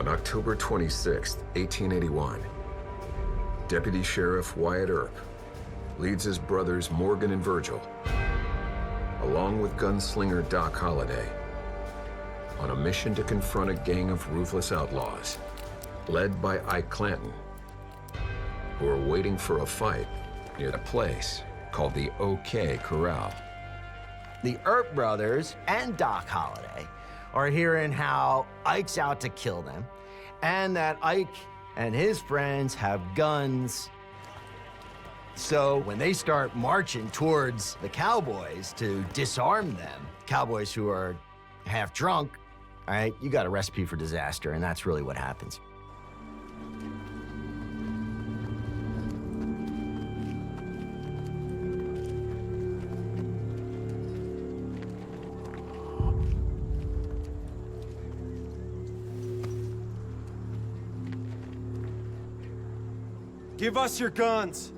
October 26, 1881, Deputy Sheriff Wyatt Earp leads his brothers Morgan and Virgil, along with gunslinger Doc Holliday, on a mission to confront a gang of ruthless outlaws, led by Ike Clanton, who are waiting for a fight near a place called the OK Corral. The Earp brothers and Doc Holliday are hearing how Ike's out to kill them, and that Ike and his friends have guns. So when they start marching towards the cowboys to disarm them, cowboys who are half drunk, all right, you got a recipe for disaster, and that's really what happens. Give us your guns.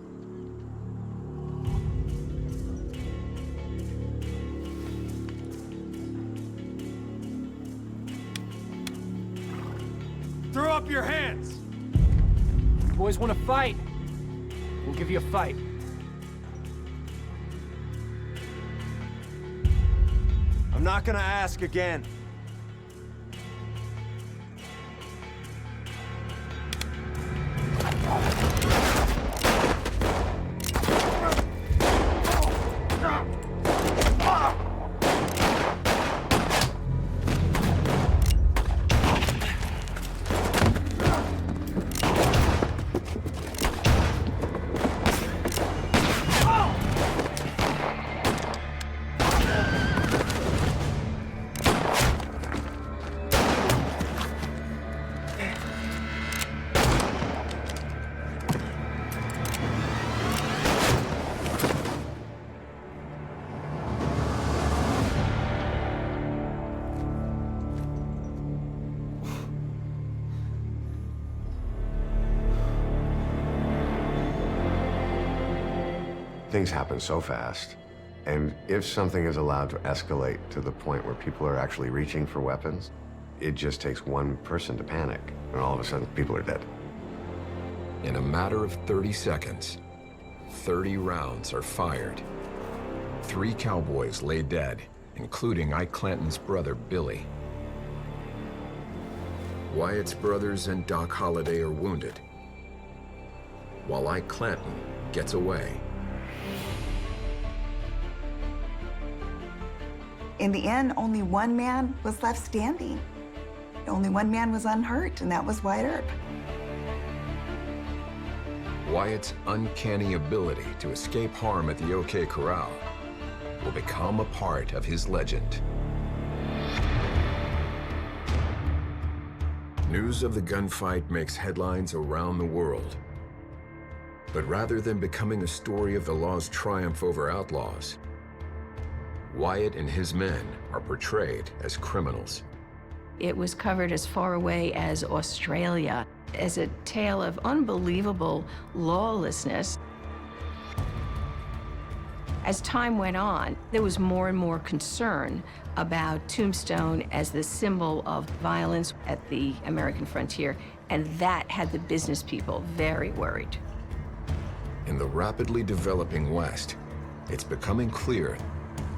Throw up your hands. You boys want to fight? We'll give you a fight. I'm not gonna ask again. Things happen so fast, and if something is allowed to escalate to the point where people are actually reaching for weapons, it just takes one person to panic, and all of a sudden, people are dead. In a matter of 30 seconds, 30 rounds are fired. 3 cowboys lay dead, including Ike Clanton's brother, Billy. Wyatt's brothers and Doc Holliday are wounded, while Ike Clanton gets away. In the end, only one man was left standing. Only one man was unhurt, and that was Wyatt Earp. Wyatt's uncanny ability to escape harm at the OK Corral will become a part of his legend. News of the gunfight makes headlines around the world. But rather than becoming a story of the law's triumph over outlaws, Wyatt and his men are portrayed as criminals. It was covered as far away as Australia as a tale of unbelievable lawlessness. As time went on, there was more and more concern about Tombstone as the symbol of violence at the American frontier, and that had the business people very worried. In the rapidly developing West, it's becoming clear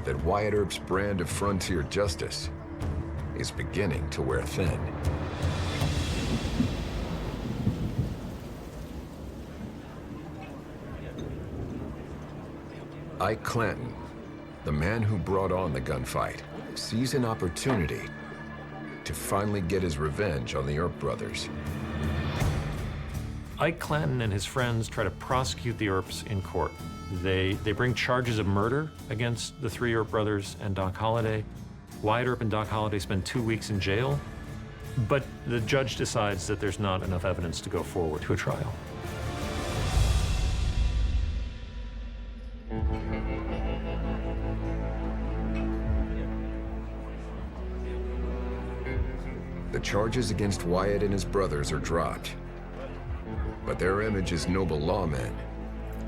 that Wyatt Earp's brand of frontier justice is beginning to wear thin. Ike Clanton, the man who brought on the gunfight, sees an opportunity to finally get his revenge on the Earp brothers. Ike Clanton and his friends try to prosecute the Earps in court. They bring charges of murder against the 3 Earp brothers and Doc Holliday. Wyatt Earp and Doc Holliday spend 2 weeks in jail, but the judge decides that there's not enough evidence to go forward to a trial. The charges against Wyatt and his brothers are dropped, but their image as noble lawmen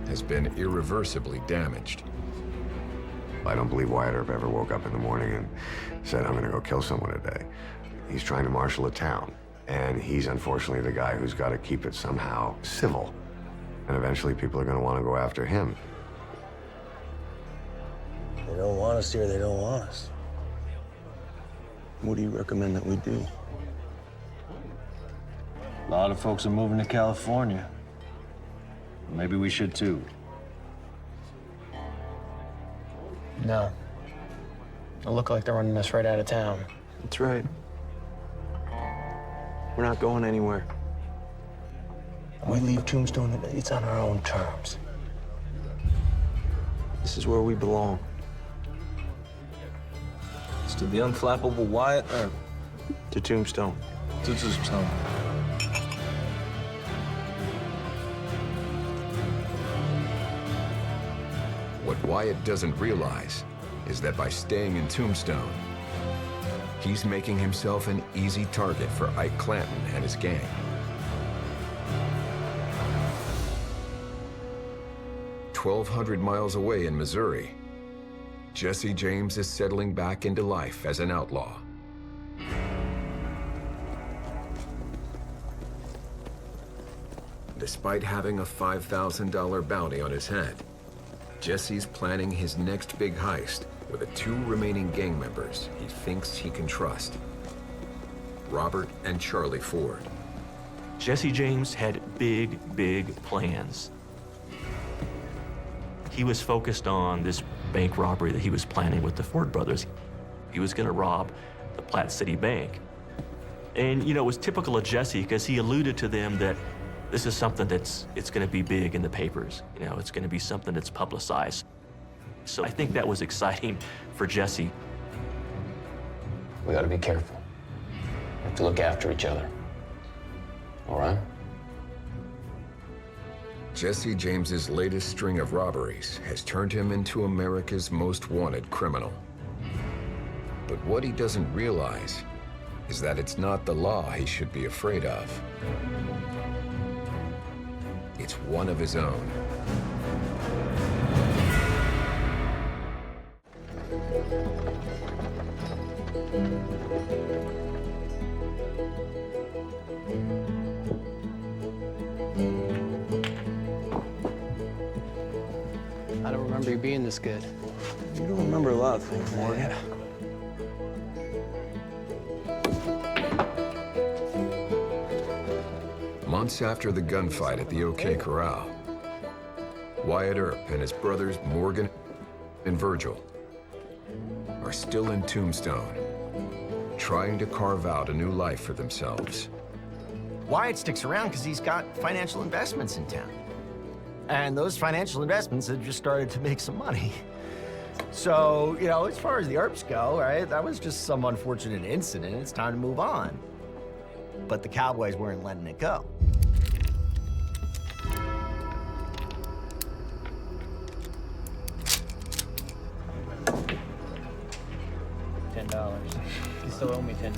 has been irreversibly damaged. I don't believe Wyatt Earp ever woke up in the morning and said, I'm gonna go kill someone today. He's trying to marshal a town. And he's unfortunately the guy who's got to keep it somehow civil. And eventually people are going to want to go after him. They don't want us here, they don't want us. What do you recommend that we do? A lot of folks are moving to California. Maybe we should too. No. It'll look like they're running us right out of town. That's right. We're not going anywhere. We leave Tombstone, it's on our own terms. This is where we belong. It's to the unflappable Wyatt or to Tombstone. To Tombstone. What Wyatt doesn't realize is that by staying in Tombstone, he's making himself an easy target for Ike Clanton and his gang. "1,200 miles away in Missouri, Jesse James is settling back into life as an outlaw. Despite having a $5,000 bounty on his head, Jesse's planning his next big heist with the 2 remaining gang members he thinks he can trust, Robert and Charlie Ford. Jesse James had big, big plans. He was focused on this bank robbery that he was planning with the Ford brothers. He was gonna rob the Platte City Bank. And, you know, it was typical of Jesse because he alluded to them that this is something it's gonna be big in the papers. You know, it's gonna be something that's publicized. So I think that was exciting for Jesse. We gotta be careful. We have to look after each other. All right? Jesse James's latest string of robberies has turned him into America's most wanted criminal. But what he doesn't realize is that it's not the law he should be afraid of. It's one of his own. I don't remember you being this good. You don't remember a lot of things, Morgan. Yeah. Months after the gunfight at the OK Corral, Wyatt Earp and his brothers Morgan and Virgil are still in Tombstone, trying to carve out a new life for themselves. Wyatt sticks around because he's got financial investments in town. And those financial investments have just started to make some money. So, you know, as far as the Earps go, right, that was just some unfortunate incident. It's time to move on. But the Cowboys weren't letting it go. $10. You still owe me $10.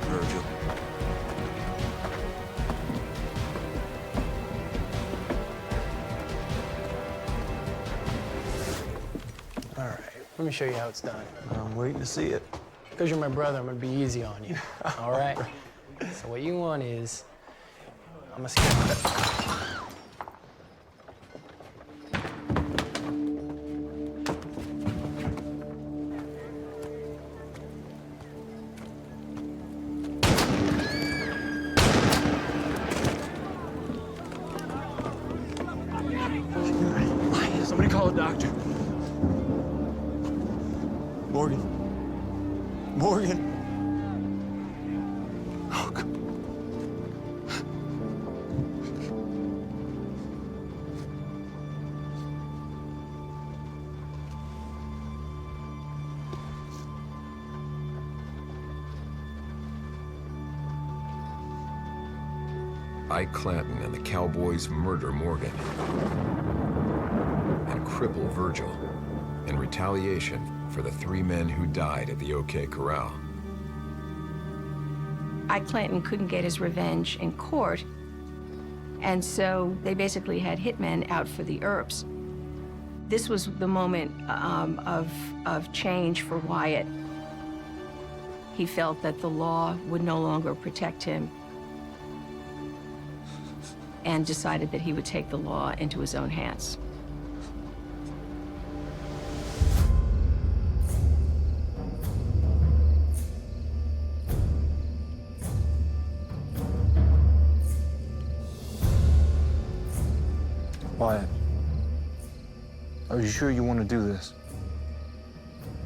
Virgil. All right, let me show you how it's done. I'm waiting to see it. Because you're my brother, I'm gonna be easy on you. All right? So what you want is, I'm gonna skip. Somebody call a doctor. Morgan. Morgan. Oh, God. Ike Clanton and the cowboys murder Morgan and cripple Virgil in retaliation for the 3 men who died at the OK Corral. Ike Clanton couldn't get his revenge in court, and so they basically had hitmen out for the Earps. This was the moment of change for Wyatt. He felt that the law would no longer protect him and decided that he would take the law into his own hands. Wyatt, are you sure you want to do this?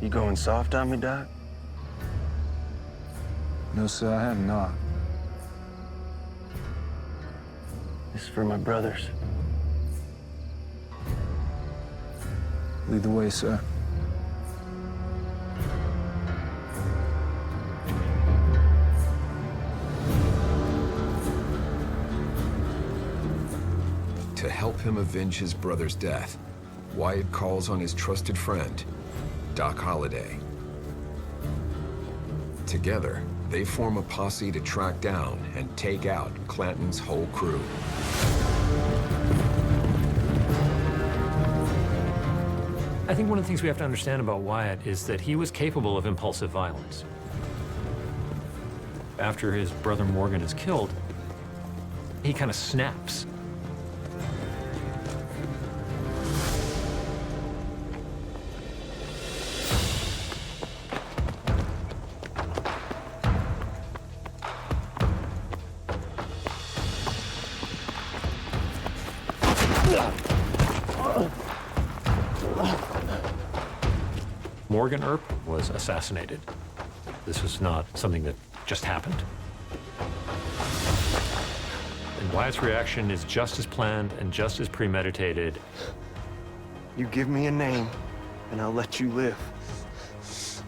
You going soft on me, Doc? No, sir, I am not. This is for my brothers. Lead the way, sir. To help him avenge his brother's death, Wyatt calls on his trusted friend, Doc Holliday. Together, they form a posse to track down and take out Clanton's whole crew. I think one of the things we have to understand about Wyatt is that he was capable of impulsive violence. After his brother Morgan is killed, he kind of snaps. Morgan Earp was assassinated. This was not something that just happened. And Wyatt's reaction is just as planned and just as premeditated. You give me a name, and I'll let you live.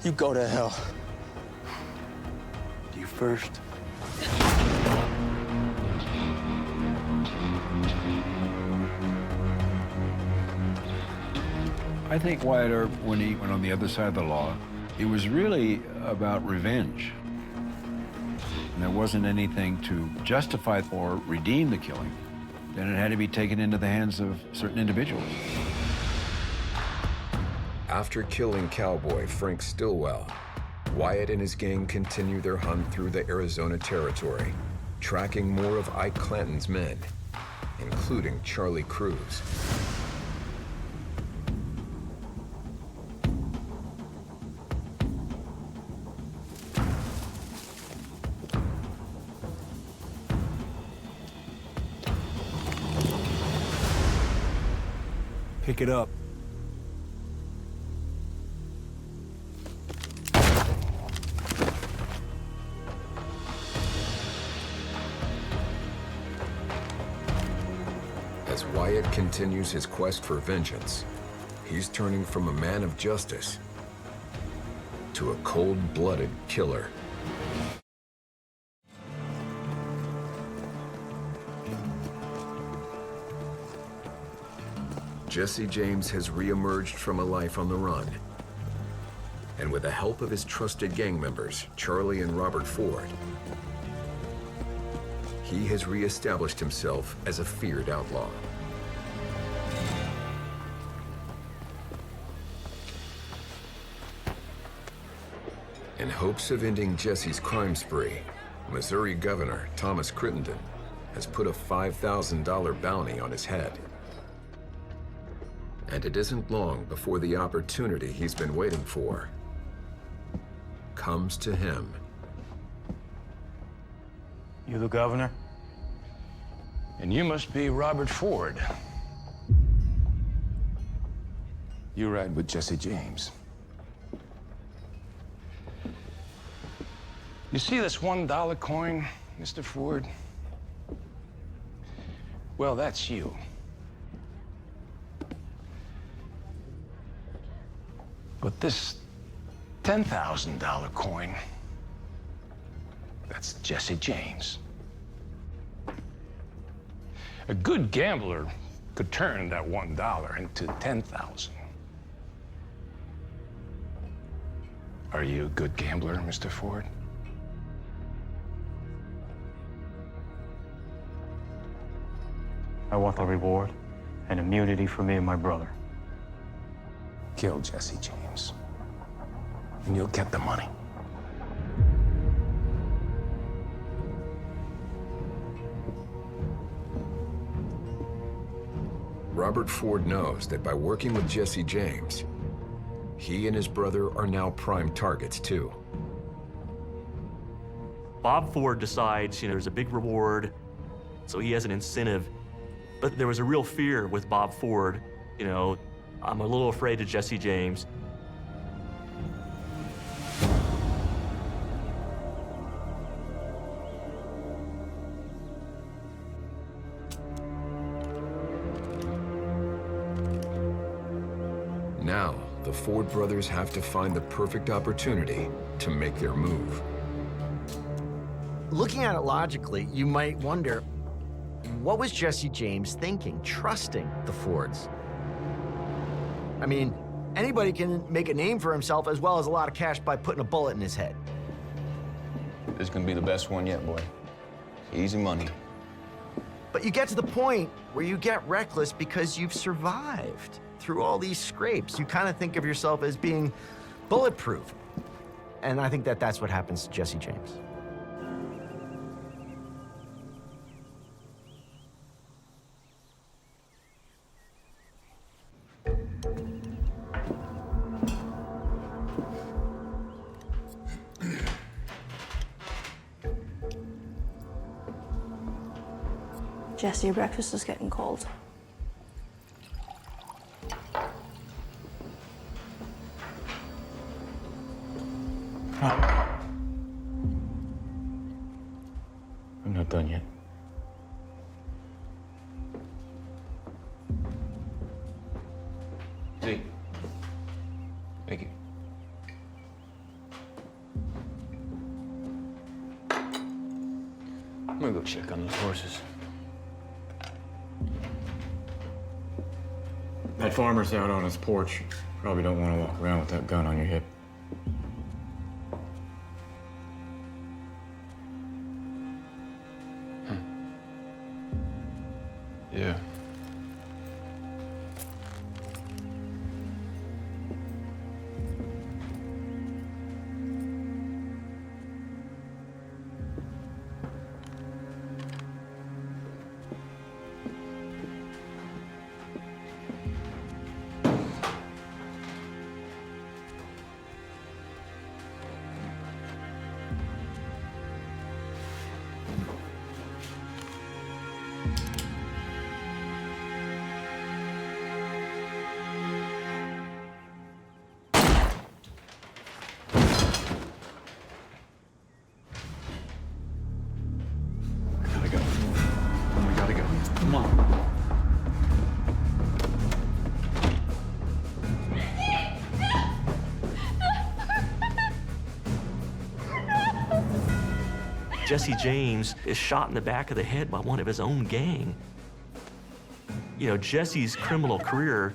You go to hell. You first. I think Wyatt Earp, when he went on the other side of the law, it was really about revenge. And there wasn't anything to justify or redeem the killing. Then it had to be taken into the hands of certain individuals. After killing cowboy Frank Stillwell, Wyatt and his gang continue their hunt through the Arizona territory, tracking more of Ike Clanton's men, including Charlie Cruz. Pick it up. As Wyatt continues his quest for vengeance, he's turning from a man of justice to a cold-blooded killer. Jesse James has re-emerged from a life on the run. And with the help of his trusted gang members, Charlie and Robert Ford, he has re-established himself as a feared outlaw. In hopes of ending Jesse's crime spree, Missouri Governor Thomas Crittenden has put a $5,000 bounty on his head. And it isn't long before the opportunity he's been waiting for comes to him. You the governor? And you must be Robert Ford. You ride with Jesse James. You see this $1 coin, Mr. Ford? Well, that's you. But this $10,000 coin, that's Jesse James. A good gambler could turn that $1 into 10,000. Are you a good gambler, Mr. Ford? I want the reward and immunity for me and my brother. Kill Jesse James, and you'll get the money. Robert Ford knows that by working with Jesse James, he and his brother are now prime targets too. Bob Ford decides, there's a big reward, so he has an incentive. But there was a real fear with Bob Ford. I'm a little afraid of Jesse James. Now, the Ford brothers have to find the perfect opportunity to make their move. Looking at it logically, you might wonder, what was Jesse James thinking, trusting the Fords? I mean, anybody can make a name for himself as well as a lot of cash by putting a bullet in his head. This is gonna be the best one yet, boy. Easy money. But you get to the point where you get reckless because you've survived through all these scrapes. You kind of think of yourself as being bulletproof. And I think that that's what happens to Jesse James. Jesse, your breakfast is getting cold. I'm not done yet. Z. Thank you. I'm gonna go check on those horses. That farmer's out on his porch. Probably don't want to walk around with that gun on your hip. Yeah. Jesse James is shot in the back of the head by one of his own gang. Jesse's criminal career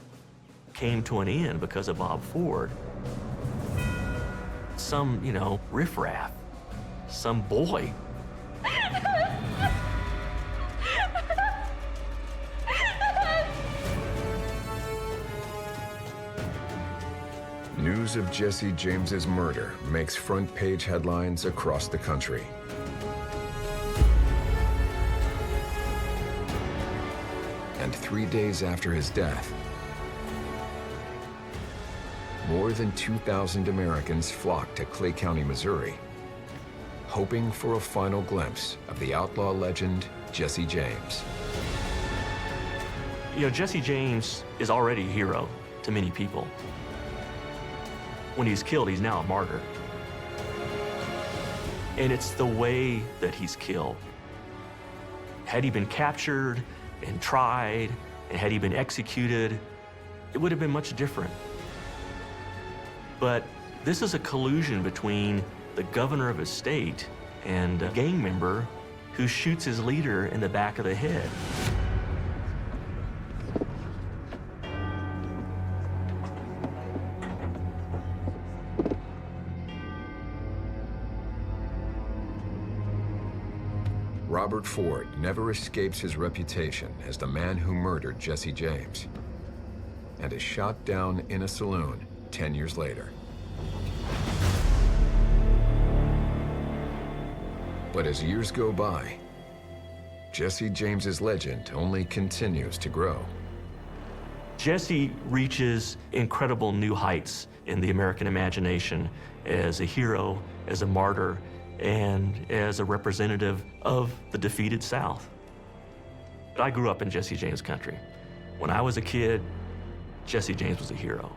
came to an end because of Bob Ford. Some, riffraff, some boy. News of Jesse James's murder makes front-page headlines across the country. And 3 days after his death, more than 2,000 Americans flocked to Clay County, Missouri, hoping for a final glimpse of the outlaw legend, Jesse James. Jesse James is already a hero to many people. When he's killed, he's now a martyr. And it's the way that he's killed. Had he been captured and tried, and had he been executed, it would have been much different. But this is a collusion between the governor of his state and a gang member who shoots his leader in the back of the head. Robert Ford never escapes his reputation as the man who murdered Jesse James and is shot down in a saloon 10 years later. But as years go by, Jesse James's legend only continues to grow. Jesse reaches incredible new heights in the American imagination as a hero, as a martyr, and as a representative of the defeated South. I grew up in Jesse James country. When I was a kid, Jesse James was a hero.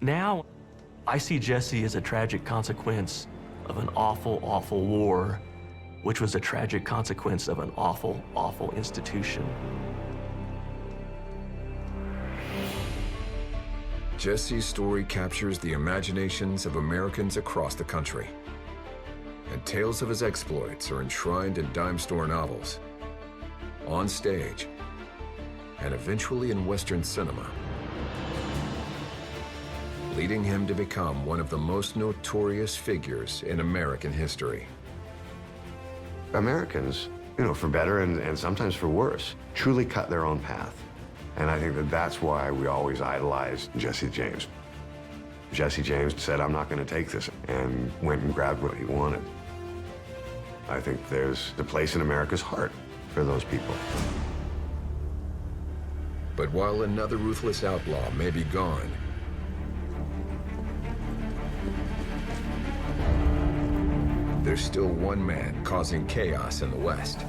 Now, I see Jesse as a tragic consequence of an awful, awful war, which was a tragic consequence of an awful, awful institution. Jesse's story captures the imaginations of Americans across the country, and tales of his exploits are enshrined in dime store novels, on stage, and eventually in Western cinema, leading him to become one of the most notorious figures in American history. Americans, you know, for better and sometimes for worse, truly cut their own path. And I think that that's why we always idolized Jesse James. Jesse James said, I'm not going to take this, and went and grabbed what he wanted. I think there's a place in America's heart for those people. But while another ruthless outlaw may be gone, there's still one man causing chaos in the West.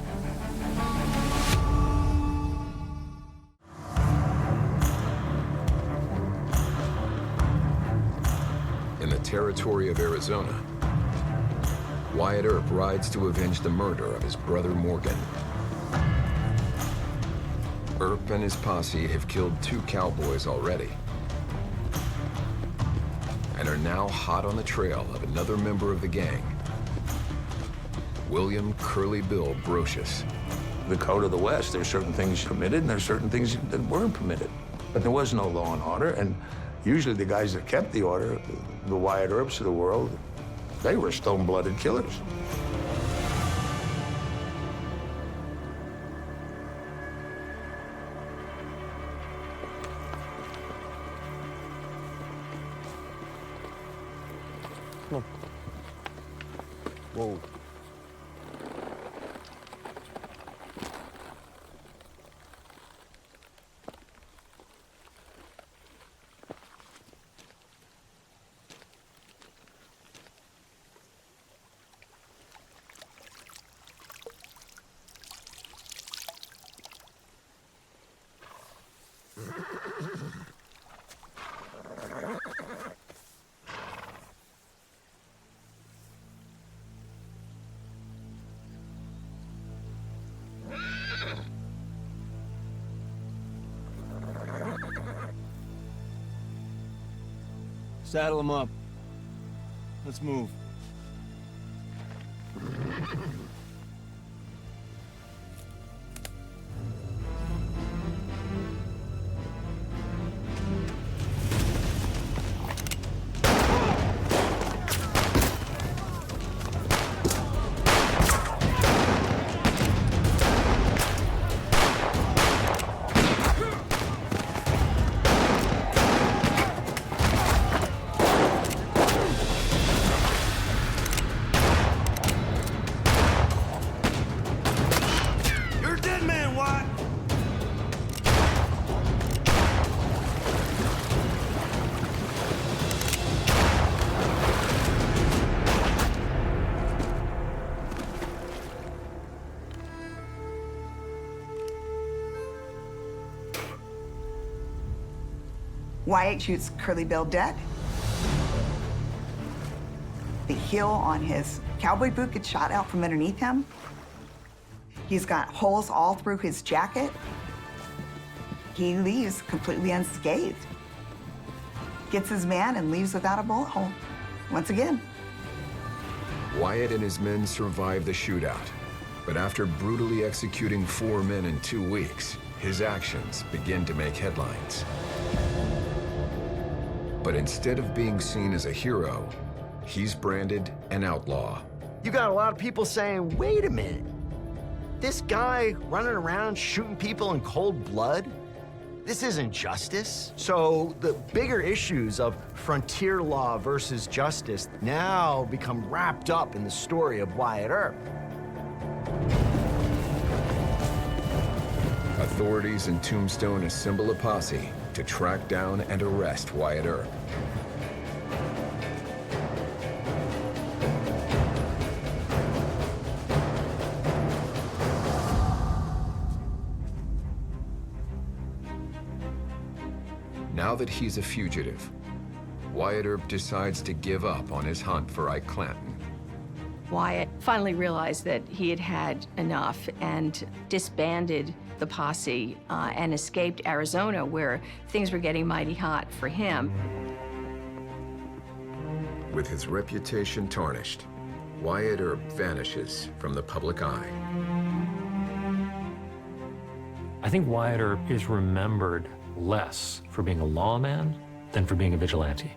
In the territory of Arizona, Wyatt Earp rides to avenge the murder of his brother Morgan. Earp and his posse have killed 2 cowboys already and are now hot on the trail of another member of the gang, William Curly Bill Brocious. The code of the West, there's certain things permitted and there's certain things that weren't permitted. But there was no law and order, and usually the guys that kept the order, the Wyatt Earps of the world, they were stone-blooded killers. Whoa. Saddle him up. Let's move. Wyatt shoots Curly Bill dead. The heel on his cowboy boot gets shot out from underneath him. He's got holes all through his jacket. He leaves completely unscathed. Gets his man and leaves without a bullet hole, once again. Wyatt and his men survive the shootout, but after brutally executing 4 men in 2 weeks, his actions begin to make headlines. But instead of being seen as a hero, he's branded an outlaw, You got a lot of people saying, wait a minute, this guy running around shooting people in cold blood? This isn't justice. So the bigger issues of frontier law versus justice now become wrapped up in the story of Wyatt Earp. Authorities in Tombstone assemble a posse to track down and arrest Wyatt Earp. Now that he's a fugitive, Wyatt Earp decides to give up on his hunt for Ike Clanton. Wyatt finally realized that he had had enough and disbanded the posse and escaped Arizona, where things were getting mighty hot for him. With his reputation tarnished, Wyatt Earp vanishes from the public eye. I think Wyatt Earp is remembered less for being a lawman than for being a vigilante.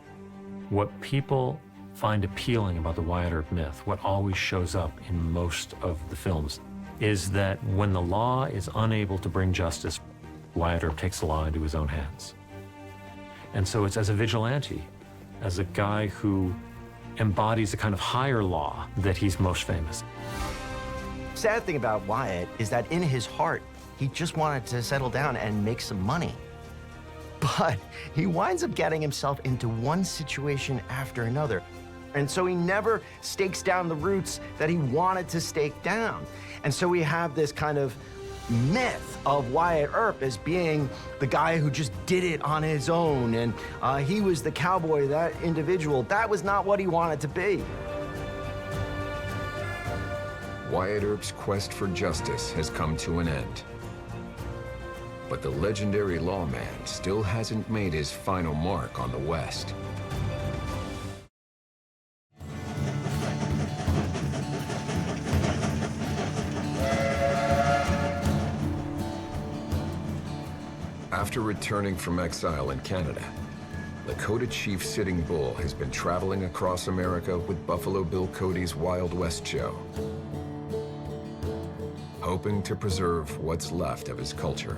What people find appealing about the Wyatt Earp myth, what always shows up in most of the films, is that when the law is unable to bring justice, Wyatt Earp takes the law into his own hands. And so it's as a vigilante, as a guy who embodies a kind of higher law, that he's most famous. Sad thing about Wyatt is that in his heart, he just wanted to settle down and make some money. But he winds up getting himself into one situation after another. And so he never stakes down the roots that he wanted to stake down. And so we have this kind of myth of Wyatt Earp as being the guy who just did it on his own, and he was the cowboy, that individual. That was not what he wanted to be. Wyatt Earp's quest for justice has come to an end. But the legendary lawman still hasn't made his final mark on the West. After returning from exile in Canada, Lakota Chief Sitting Bull has been traveling across America with Buffalo Bill Cody's Wild West show, hoping to preserve what's left of his culture.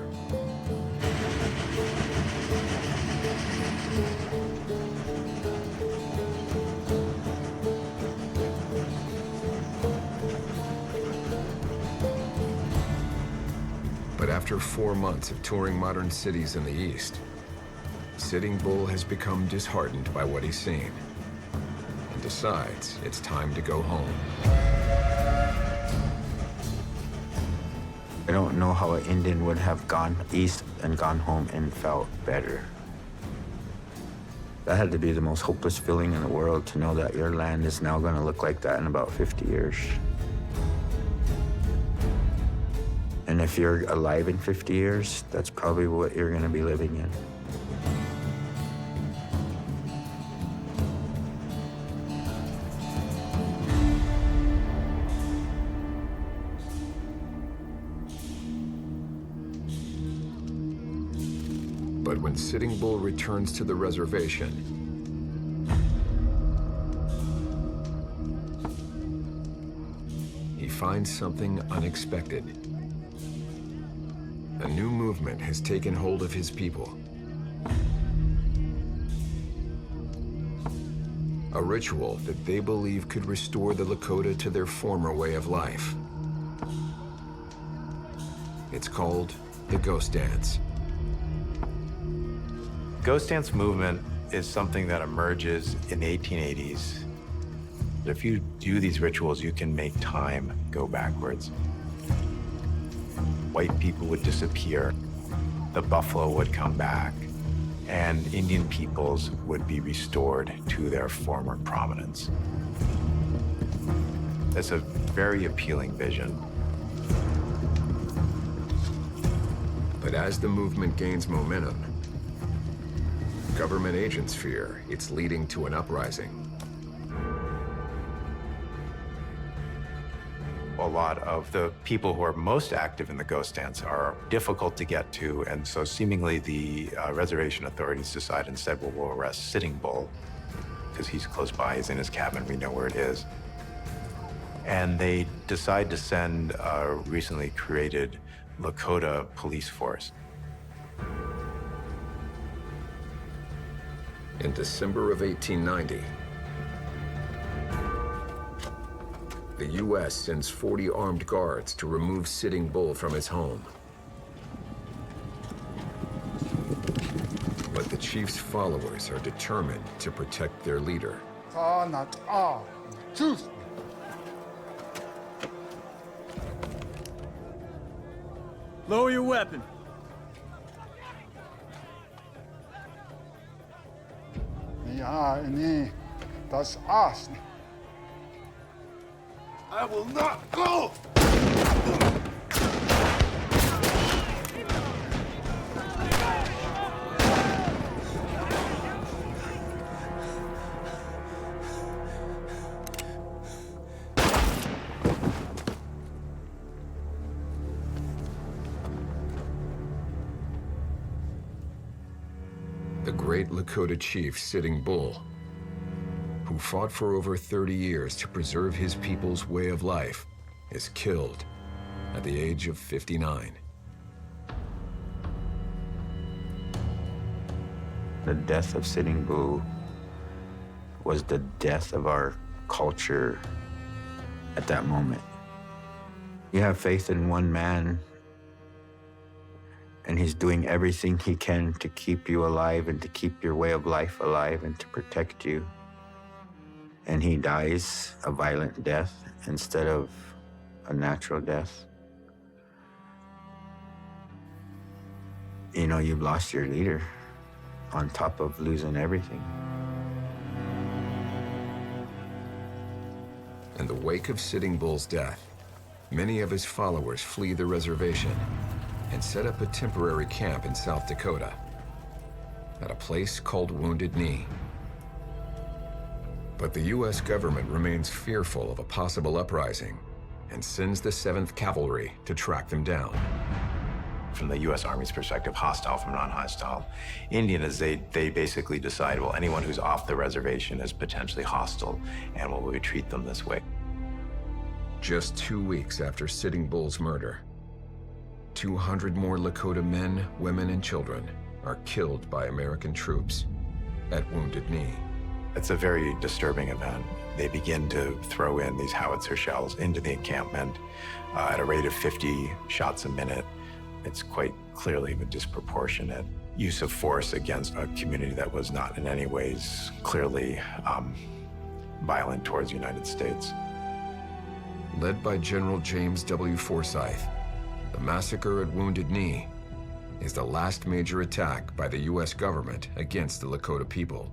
But after 4 months of touring modern cities in the East, Sitting Bull has become disheartened by what he's seen and decides it's time to go home. I don't know how an Indian would have gone east and gone home and felt better. That had to be the most hopeless feeling in the world, to know that your land is now going to look like that in about 50 years. And if you're alive in 50 years, that's probably what you're going to be living in. But when Sitting Bull returns to the reservation, he finds something unexpected. A new movement has taken hold of his people. A ritual that they believe could restore the Lakota to their former way of life. It's called the Ghost Dance. Ghost dance movement is something that emerges in the 1880s. If you do these rituals, you can make time go backwards. White people would disappear, the buffalo would come back, and Indian peoples would be restored to their former prominence. It's a very appealing vision. But as the movement gains momentum, government agents fear it's leading to an uprising. A lot of the people who are most active in the ghost dance are difficult to get to, and so seemingly the reservation authorities decide instead, well, we'll arrest Sitting Bull, because he's close by, he's in his cabin, we know where it is. And they decide to send a recently created Lakota police force. In December of 1890, the U.S. sends 40 armed guards to remove Sitting Bull from his home. But the chief's followers are determined to protect their leader. Lower your weapon. I will not go! The great Lakota chief Sitting Bull, who fought for over 30 years to preserve his people's way of life, is killed at the age of 59. The death of Sitting Bull was the death of our culture at that moment. You have faith in one man, and he's doing everything he can to keep you alive and to keep your way of life alive and to protect you. And he dies a violent death instead of a natural death. You know, you've lost your leader on top of losing everything. In the wake of Sitting Bull's death, many of his followers flee the reservation and set up a temporary camp in South Dakota at a place called Wounded Knee. But the U.S. government remains fearful of a possible uprising and sends the 7th Cavalry to track them down. From the U.S. Army's perspective, hostile from non-hostile. Indian is they basically decide, well, anyone who's off the reservation is potentially hostile, and we'll treat them this way. Just 2 weeks after Sitting Bull's murder, 200 more Lakota men, women, and children are killed by American troops at Wounded Knee. It's a very disturbing event. They begin to throw in these howitzer shells into the encampment at a rate of 50 shots a minute. It's quite clearly a disproportionate use of force against a community that was not in any ways clearly violent towards the United States. Led by General James W. Forsyth, the massacre at Wounded Knee is the last major attack by the U.S. government against the Lakota people.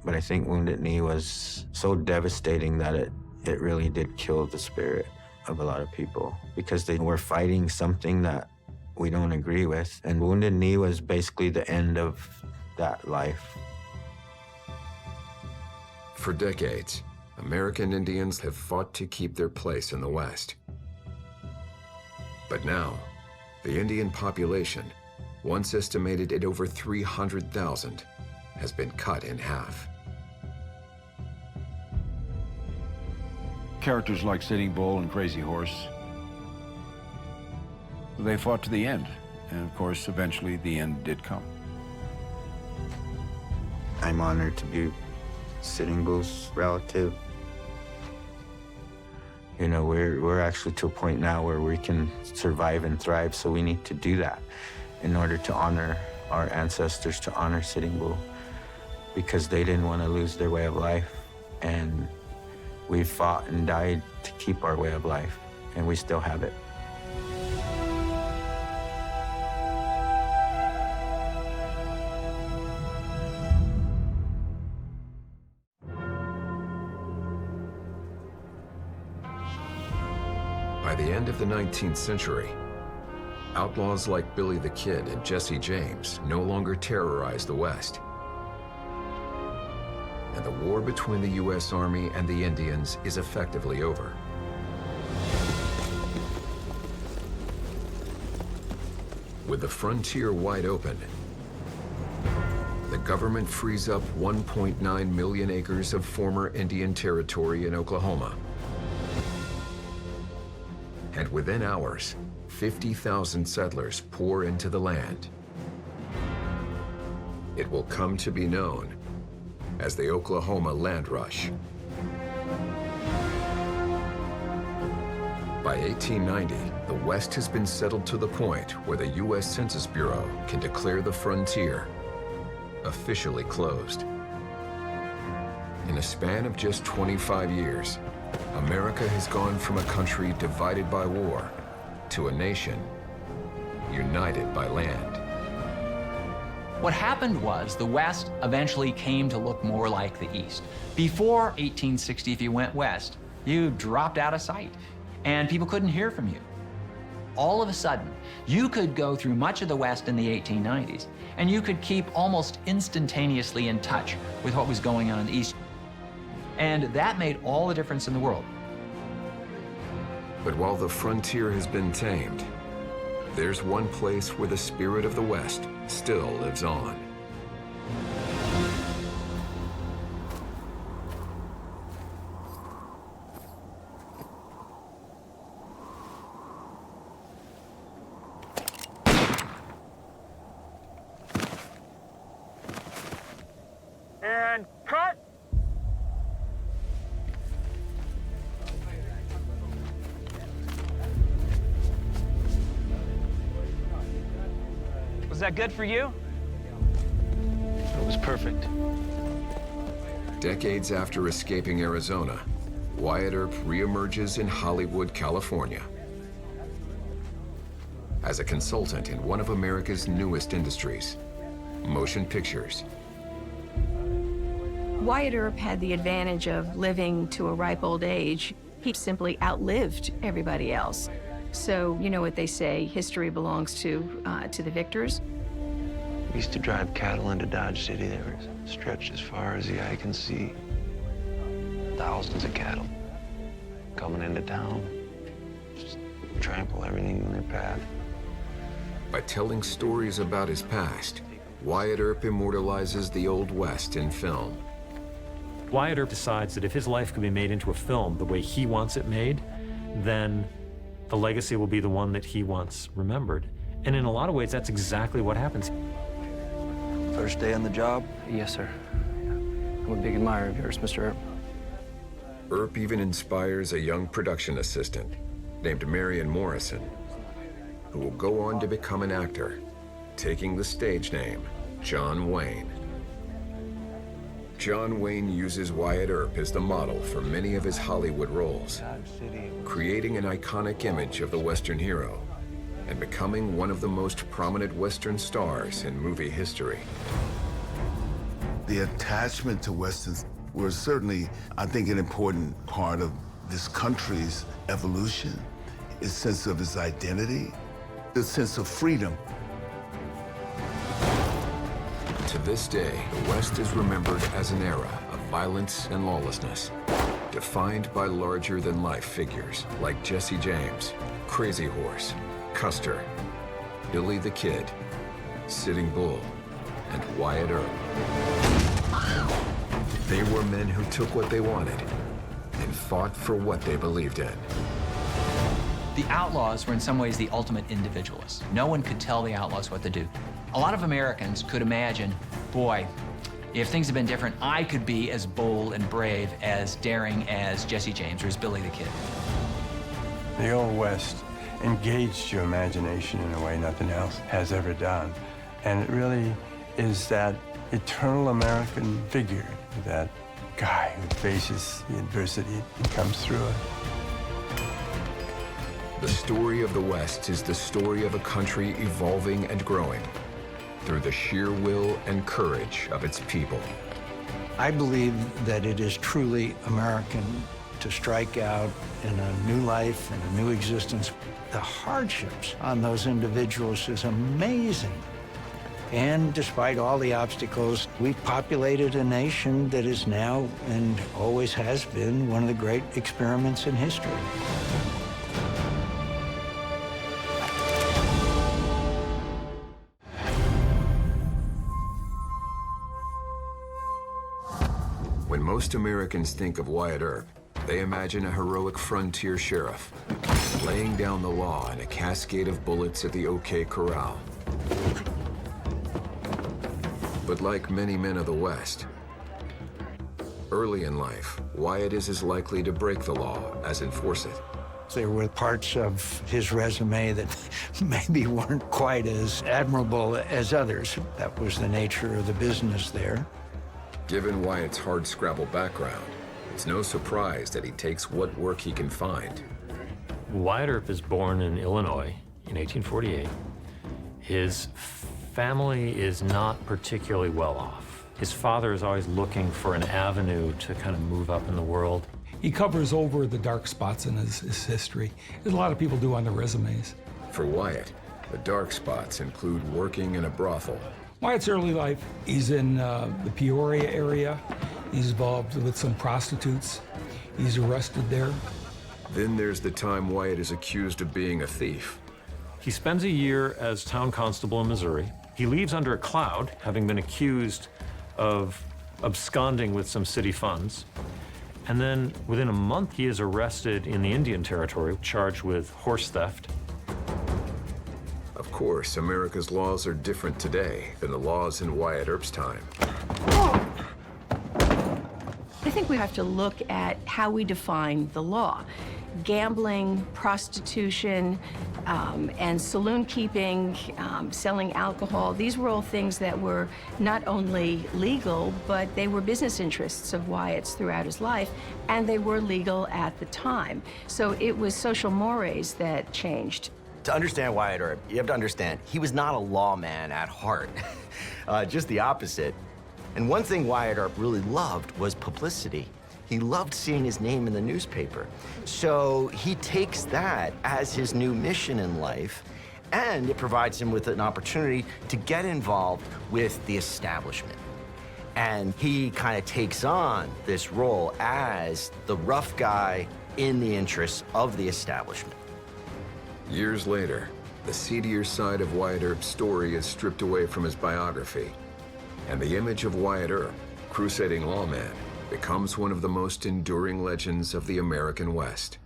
But I think Wounded Knee was so devastating that it really did kill the spirit of a lot of people because they were fighting something that we don't agree with. And Wounded Knee was basically the end of that life. For decades, American Indians have fought to keep their place in the West. But now, the Indian population, once estimated at over 300,000, has been cut in half. Characters like Sitting Bull and Crazy Horse, they fought to the end. And of course, eventually the end did come. I'm honored to be Sitting Bull's relative. You know, we're actually to a point now where we can survive and thrive, so we need to do that in order to honor our ancestors, to honor Sitting Bull, because they didn't want to lose their way of life. And we fought and died to keep our way of life, and we still have it. By the end of the 19th century, outlaws like Billy the Kid and Jesse James no longer terrorize the West. And the war between the U.S. Army and the Indians is effectively over. With the frontier wide open, the government frees up 1.9 million acres of former Indian territory in Oklahoma And within hours, 50,000 settlers pour into the land. It will come to be known as the Oklahoma Land Rush. By 1890, the West has been settled to the point where the U.S. Census Bureau can declare the frontier officially closed. In a span of just 25 years, America has gone from a country divided by war to a nation united by land. What happened was the West eventually came to look more like the East. Before 1860, if you went west, you dropped out of sight, and people couldn't hear from you. All of a sudden, you could go through much of the West in the 1890s, and you could keep almost instantaneously in touch with what was going on in the East. And that made all the difference in the world. But while the frontier has been tamed, there's one place where the spirit of the West still lives on. And cut! Was that good for you? It was perfect. Decades after escaping Arizona, Wyatt Earp reemerges in Hollywood, California, as a consultant in one of America's newest industries, motion pictures. Wyatt Earp had the advantage of living to a ripe old age. He simply outlived everybody else. So, you know what they say, history belongs to the victors. We used to drive cattle into Dodge City. They were stretched as far as the eye can see. Thousands of cattle coming into town, just trample everything in their path. By telling stories about his past, Wyatt Earp immortalizes the Old West in film. Wyatt Earp decides that if his life can be made into a film the way he wants it made, then the legacy will be the one that he wants remembered. And in a lot of ways, that's exactly what happens. First day on the job? Yes, sir. I'm a big admirer of yours, Mr. Earp. Earp even inspires a young production assistant named Marion Morrison, who will go on to become an actor, taking the stage name John Wayne. John Wayne uses Wyatt Earp as the model for many of his Hollywood roles, creating an iconic image of the Western hero and becoming one of the most prominent Western stars in movie history. The attachment to Westerns was certainly, I think, an important part of this country's evolution, its sense of its identity, the sense of freedom. To this day, the West is remembered as an era of violence and lawlessness, defined by larger-than-life figures like Jesse James, Crazy Horse, Custer, Billy the Kid, Sitting Bull, and Wyatt Earp. They were men who took what they wanted and fought for what they believed in. The outlaws were in some ways the ultimate individualists. No one could tell the outlaws what to do. A lot of Americans could imagine, boy, if things had been different, I could be as bold and brave, as daring as Jesse James or as Billy the Kid. The Old West engaged your imagination in a way nothing else has ever done. And it really is that eternal American figure, that guy who faces the adversity and comes through it. The story of the West is the story of a country evolving and growing through the sheer will and courage of its people. I believe that it is truly American to strike out in a new life and a new existence. The hardships on those individuals is amazing. And despite all the obstacles, we've populated a nation that is now and always has been one of the great experiments in history. When most Americans think of Wyatt Earp, they imagine a heroic frontier sheriff laying down the law in a cascade of bullets at the OK Corral. But like many men of the West, early in life, Wyatt is as likely to break the law as enforce it. There were parts of his resume that maybe weren't quite as admirable as others. That was the nature of the business there. Given Wyatt's hard-scrabble background, it's no surprise that he takes what work he can find. Wyatt Earp is born in Illinois in 1848. His family is not particularly well off. His father is always looking for an avenue to kind of move up in the world. He covers over the dark spots in his history, as a lot of people do on their resumes. For Wyatt, the dark spots include working in a brothel. Wyatt's early life, he's in the Peoria area. He's involved with some prostitutes. He's arrested there. Then there's the time Wyatt is accused of being a thief. He spends a year as town constable in Missouri. He leaves under a cloud, having been accused of absconding with some city funds. And then within a month, he is arrested in the Indian Territory, charged with horse theft. Of course, America's laws are different today than the laws in Wyatt Earp's time. I think we have to look at how we define the law. Gambling, prostitution, and saloon keeping, selling alcohol, these were all things that were not only legal, but they were business interests of Wyatt's throughout his life, and they were legal at the time. So it was social mores that changed. To understand Wyatt Earp, you have to understand, he was not a lawman at heart, just the opposite. And one thing Wyatt Earp really loved was publicity. He loved seeing his name in the newspaper. So he takes that as his new mission in life, and it provides him with an opportunity to get involved with the establishment. And he kind of takes on this role as the rough guy in the interests of the establishment. Years later, the seedier side of Wyatt Earp's story is stripped away from his biography, and the image of Wyatt Earp, crusading lawman, becomes one of the most enduring legends of the American West.